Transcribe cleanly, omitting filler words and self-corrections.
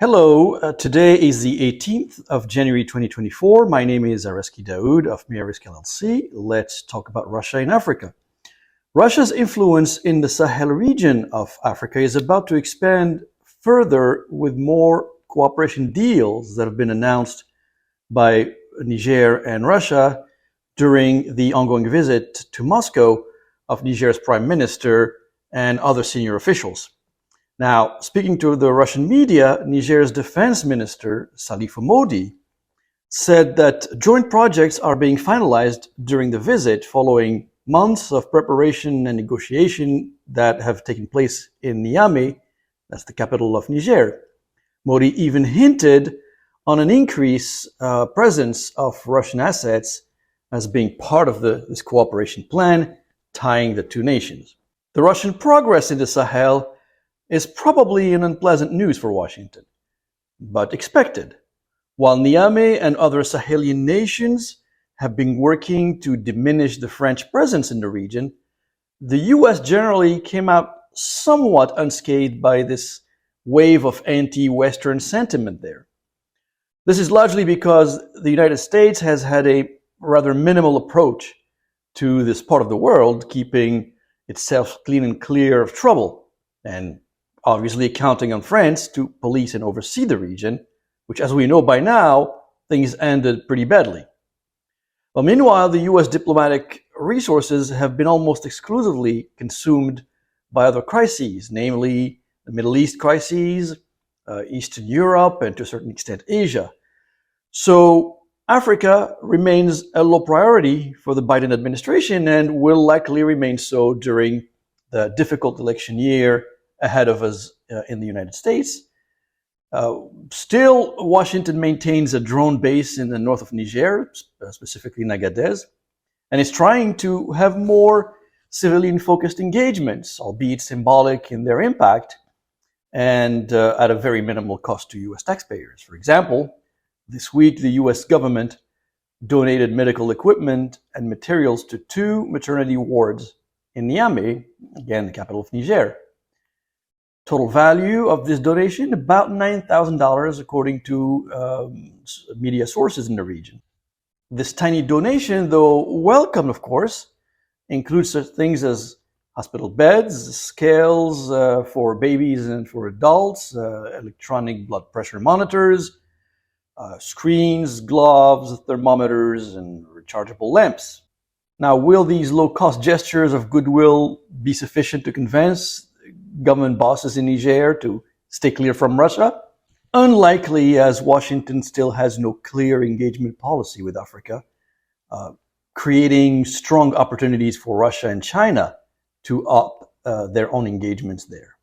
Hello, today is the 18th of January 2024. My name is Areski Daoud of Risk LLC. Let's talk about Russia in Africa. Russia's influence in the Sahel region of Africa is about to expand further with more cooperation deals that have been announced by Niger and Russia during the ongoing visit to Moscow of Niger's prime minister and other senior officials. Now, speaking to the Russian media, Niger's defense minister, Salifou Mody, said that joint projects are being finalized during the visit following months of preparation and negotiation that have taken place in Niamey, that's the capital of Niger. Mody even hinted on an increased presence of Russian assets as being part of this cooperation plan tying the two nations. The Russian progress in the Sahel is probably an unpleasant news for Washington, but expected. While Niamey and other Sahelian nations have been working to diminish the French presence in the region, the US generally came out somewhat unscathed by this wave of anti-Western sentiment there. This is largely because the United States has had a rather minimal approach to this part of the world, keeping itself clean and clear of trouble, and obviously counting on France to police and oversee the region, which, as we know by now, things ended pretty badly. Well, meanwhile, the US diplomatic resources have been almost exclusively consumed by other crises, namely the Middle East crises, Eastern Europe, and to a certain extent Asia. So Africa remains a low priority for the Biden administration and will likely remain so during the difficult election year ahead of us in the United States. Still, Washington maintains a drone base in the north of Niger, specifically Nagadez, and is trying to have more civilian-focused engagements, albeit symbolic in their impact, and at a very minimal cost to US taxpayers. For example, this week the US government donated medical equipment and materials to 2 maternity wards in Niamey, again the capital of Niger. Total value of this donation, about $9,000 according to media sources in the region. This tiny donation, though welcome of course, includes such things as hospital beds, scales for babies and for adults, electronic blood pressure monitors, screens, gloves, thermometers, and rechargeable lamps. Now, will these low-cost gestures of goodwill be sufficient to convince government bosses in Niger to stay clear from Russia? Unlikely, as Washington still has no clear engagement policy with Africa, creating strong opportunities for Russia and China to up their own engagements there.